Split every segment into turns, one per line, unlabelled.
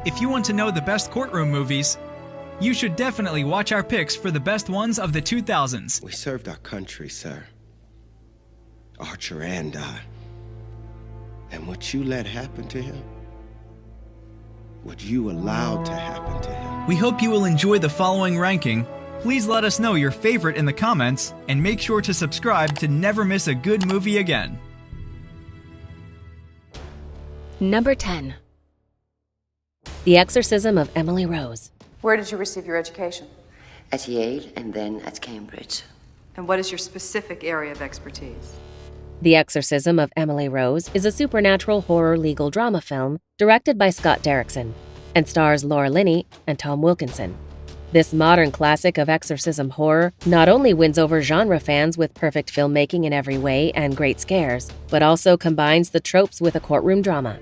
If you want to know the best courtroom movies, you should definitely watch our picks for the best ones of the 2000s.
We served our country, sir. Archer and I. And what you let happen to him, what you allowed to happen to him.
We hope you will enjoy the following ranking. Please let us know your favorite in the comments, and make sure to subscribe to never miss a good movie again.
Number 10. The Exorcism of Emily Rose.
Where did you receive your education?
At Yale and then at Cambridge.
And what is your specific area of expertise?
The Exorcism of Emily Rose is a supernatural horror legal drama film directed by Scott Derrickson and stars Laura Linney and Tom Wilkinson. This modern classic of exorcism horror not only wins over genre fans with perfect filmmaking in every way and great scares, but also combines the tropes with a courtroom drama.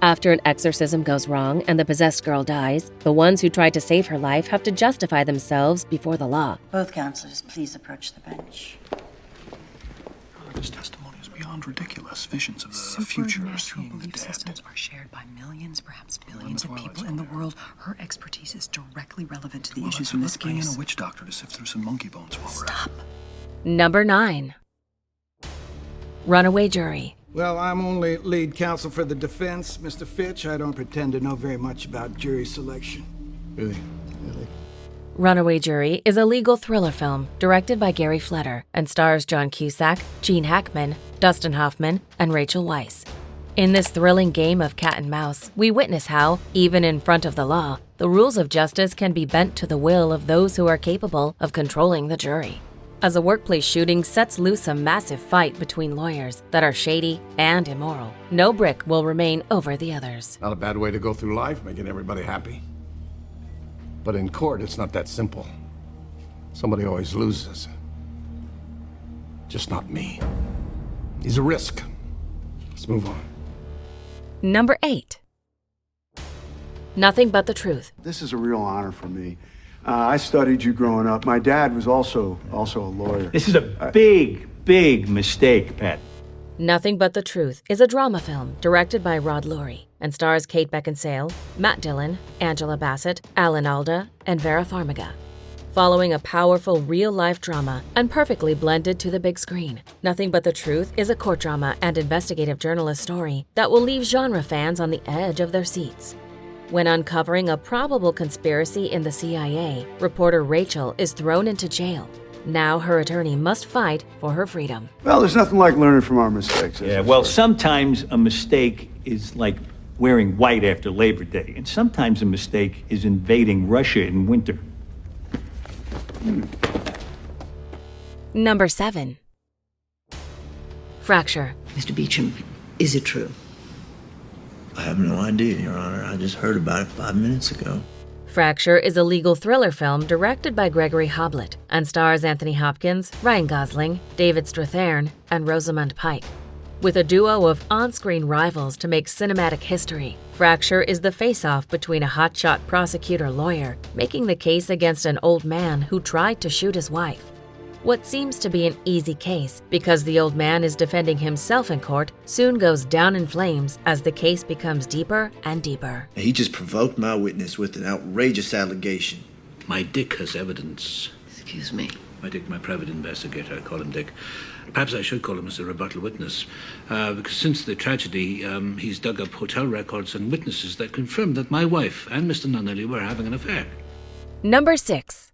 After an exorcism goes wrong and the possessed girl dies, the ones who tried to save her life have to justify themselves before the law.
Both counselors, please approach the bench.
This testimony is beyond ridiculous. Visions of the future, seeing the
Belief
dead.
systems are shared by millions, perhaps billions of people in the world. Her expertise is directly relevant to the issues in this
Bring in
case.
a witch doctor to sift through some monkey bones while we're
Stop.
Number 9. Runaway Jury.
Well, I'm only lead counsel for the defense, Mr. Fitch. I don't pretend to know very much about jury selection.
Really?
Runaway Jury is a legal thriller film directed by Gary Fletter and stars John Cusack, Gene Hackman, Dustin Hoffman, and Rachel Weisz. In this thrilling game of cat and mouse, we witness how, even in front of the law, the rules of justice can be bent to the will of those who are capable of controlling the jury. As a workplace shooting sets loose a massive fight between lawyers that are shady and immoral, no brick will remain over the others.
Not a bad way to go through life, making everybody happy. But in court, it's not that simple. Somebody always loses. Just not me. He's a risk. Let's move on.
Number 8. Nothing But the Truth.
This is a real honor for me. I studied you growing up. My dad was also a lawyer.
This is a big mistake, Pat.
Nothing But the Truth is a drama film directed by Rod Laurie and stars Kate Beckinsale, Matt Dillon, Angela Bassett, Alan Alda, and Vera Farmiga. Following a powerful real-life drama and perfectly blended to the big screen, Nothing But the Truth is a court drama and investigative journalist story that will leave genre fans on the edge of their seats. When uncovering a probable conspiracy in the CIA, reporter Rachel is thrown into jail. Now her attorney must fight for her freedom.
Well, there's nothing like learning from our mistakes.
Yeah, well, sometimes a mistake is like wearing white after Labor Day, and sometimes a mistake is invading Russia in winter.
Number 7. Fracture.
Mr. Beecham, is it true?
I have no idea, Your Honor. I just heard about it 5 minutes ago.
Fracture is a legal thriller film directed by Gregory Hoblit and stars Anthony Hopkins, Ryan Gosling, David Strathairn, and Rosamund Pike. With a duo of on-screen rivals to make cinematic history, Fracture is the face-off between a hotshot prosecutor lawyer making the case against an old man who tried to shoot his wife. What seems to be an easy case, because the old man is defending himself in court, soon goes down in flames as the case becomes deeper and deeper.
He just provoked my witness with an outrageous allegation.
My Dick has evidence.
Excuse me.
My Dick, my private investigator. I call him Dick. Perhaps I should call him as a rebuttal witness, because since the tragedy, he's dug up hotel records and witnesses that confirm that my wife and Mr. Nunnally were having an affair.
Number 6.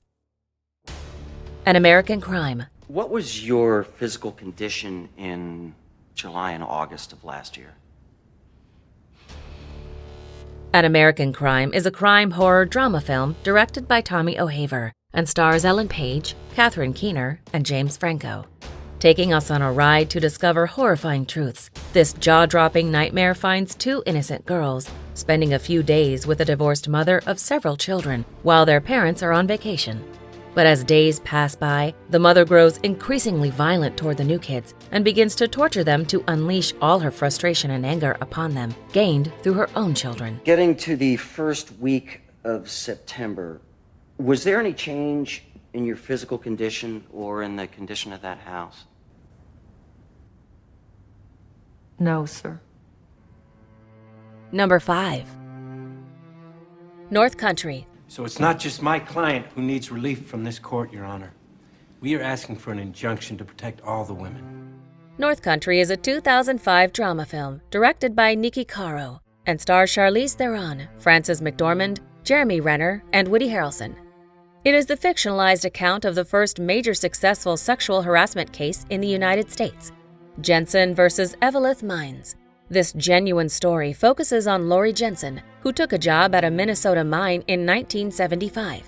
An American Crime.
What was your physical condition in July and August of last year?
An American Crime is a crime horror drama film directed by Tommy O'Haver and stars Ellen Page, Catherine Keener, and James Franco. Taking us on a ride to discover horrifying truths, this jaw-dropping nightmare finds two innocent girls spending a few days with a divorced mother of several children while their parents are on vacation. But as days pass by, the mother grows increasingly violent toward the new kids and begins to torture them to unleash all her frustration and anger upon them, gained through her own children.
Getting to the first week of September, was there any change in your physical condition or in the condition of that house?
No, sir.
Number 5. North Country.
So it's not just my client who needs relief from this court, Your Honor. We are asking for an injunction to protect all the women.
North Country is a 2005 drama film directed by Nikki Caro and stars Charlize Theron, Frances McDormand, Jeremy Renner, and Woody Harrelson. It is the fictionalized account of the first major successful sexual harassment case in the United States, Jensen versus Evelyn Mines. This genuine story focuses on Lori Jensen, who took a job at a Minnesota mine in 1975.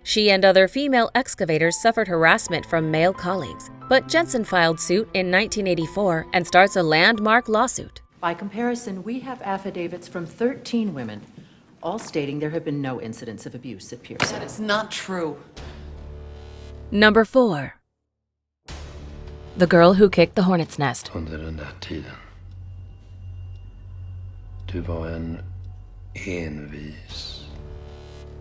She and other female excavators suffered harassment from male colleagues, but Jensen filed suit in 1984 and starts a landmark lawsuit.
By comparison, we have affidavits from 13 women, all stating there have been no incidents of abuse at Pearson.
That is not true.
Number 4. The Girl Who Kicked the Hornet's Nest.
Under den där tiden. Du var en envis.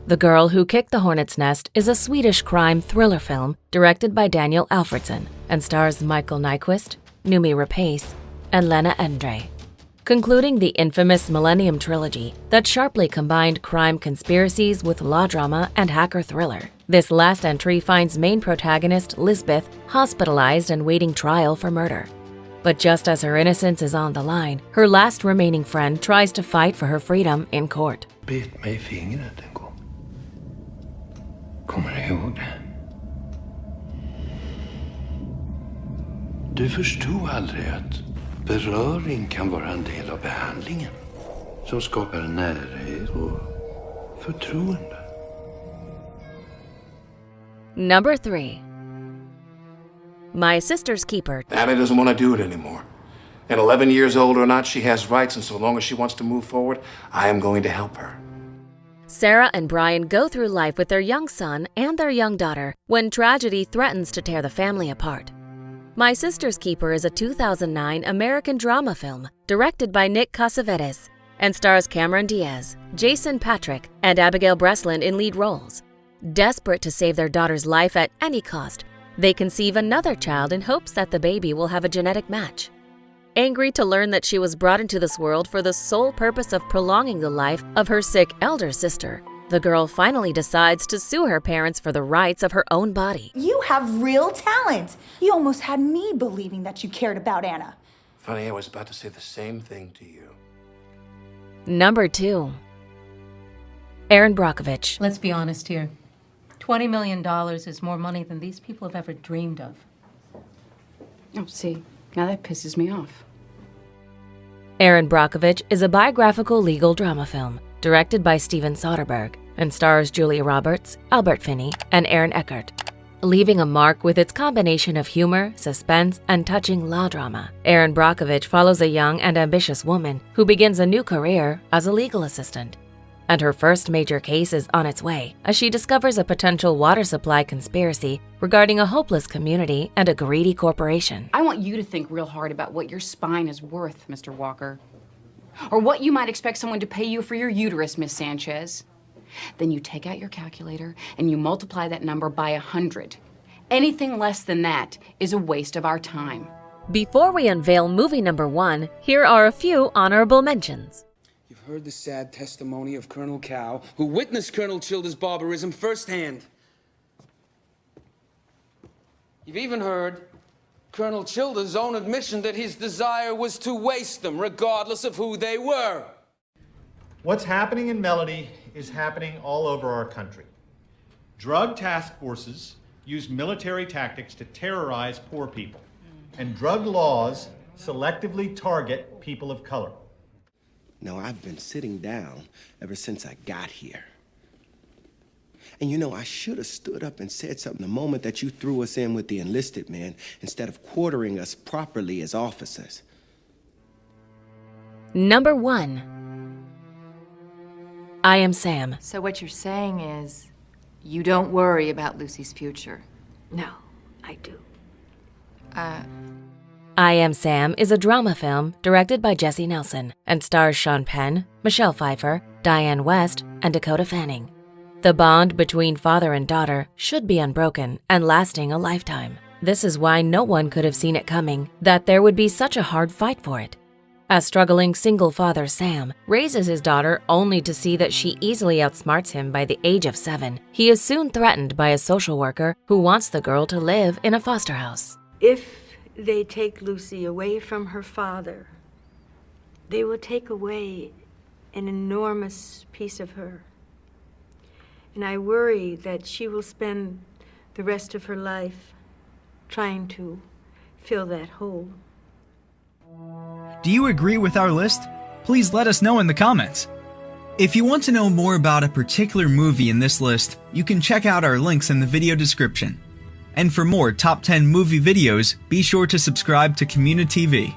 The Girl Who Kicked the Hornet's Nest is a Swedish crime thriller film directed by Daniel Alfredson and stars Michael Nyqvist, Noomi Rapace, and Lena Endre. Concluding the infamous Millennium Trilogy that sharply combined crime conspiracies with law drama and hacker thriller, this last entry finds main protagonist Lisbeth hospitalized and waiting trial for murder. But just as her innocence is on the line, her last remaining friend tries to fight for her freedom in court.
Bet mig i fingret en gång. Kommer du ihåg det? Du förstod aldrig att beröring kan vara en del av behandlingen som skapar närhet och förtroende.
Number 3. My Sister's Keeper.
Anna doesn't want to do it anymore. And 11 years old or not, she has rights, and so long as she wants to move forward, I am going to help her.
Sarah and Brian go through life with their young son and their young daughter when tragedy threatens to tear the family apart. My Sister's Keeper is a 2009 American drama film directed by Nick Cassavetes and stars Cameron Diaz, Jason Patric, and Abigail Breslin in lead roles. Desperate to save their daughter's life at any cost, they conceive another child in hopes that the baby will have a genetic match. Angry to learn that she was brought into this world for the sole purpose of prolonging the life of her sick elder sister, the girl finally decides to sue her parents for the rights of her own body.
You have real talent. You almost had me believing that you cared about Anna.
Funny, I was about to say the same thing to you.
Number 2. Erin Brockovich.
Let's be honest here. $20 million is more money than these people have ever dreamed of.
Oh, see, now that pisses me off.
Erin Brockovich is a biographical legal drama film directed by Steven Soderbergh and stars Julia Roberts, Albert Finney, and Aaron Eckhart. Leaving a mark with its combination of humor, suspense, and touching law drama, Erin Brockovich follows a young and ambitious woman who begins a new career as a legal assistant. And her first major case is on its way as she discovers a potential water supply conspiracy regarding a hopeless community and a greedy corporation.
I want you to think real hard about what your spine is worth, Mr. Walker. Or what you might expect someone to pay you for your uterus, Miss Sanchez. Then you take out your calculator and you multiply that number by 100. Anything less than that is a waste of our time.
Before we unveil movie number 1, here are a few honorable mentions.
You've heard the sad testimony of Colonel Cow, who witnessed Colonel Childer's barbarism firsthand. You've even heard Colonel Childer's own admission that his desire was to waste them, regardless of who they were.
What's happening in Melody is happening all over our country. Drug task forces use military tactics to terrorize poor people, and drug laws selectively target people of color.
No, I've been sitting down ever since I got here. And you know, I should have stood up and said something the moment that you threw us in with the enlisted men instead of quartering us properly as officers.
Number 1. I Am Sam.
So what you're saying is, you don't worry about Lucy's future.
No, I do.
I Am Sam is a drama film directed by Jesse Nelson and stars Sean Penn, Michelle Pfeiffer, Diane West, and Dakota Fanning. The bond between father and daughter should be unbroken and lasting a lifetime. This is why no one could have seen it coming, that there would be such a hard fight for it. As struggling single father Sam raises his daughter only to see that she easily outsmarts him by the age of 7, he is soon threatened by a social worker who wants the girl to live in a foster house.
If they take Lucy away from her father, they will take away an enormous piece of her. And I worry that she will spend the rest of her life trying to fill that hole.
Do you agree with our list? Please let us know in the comments. If you want to know more about a particular movie in this list, you can check out our links in the video description. And for more top 10 movie videos, be sure to subscribe to communiTV.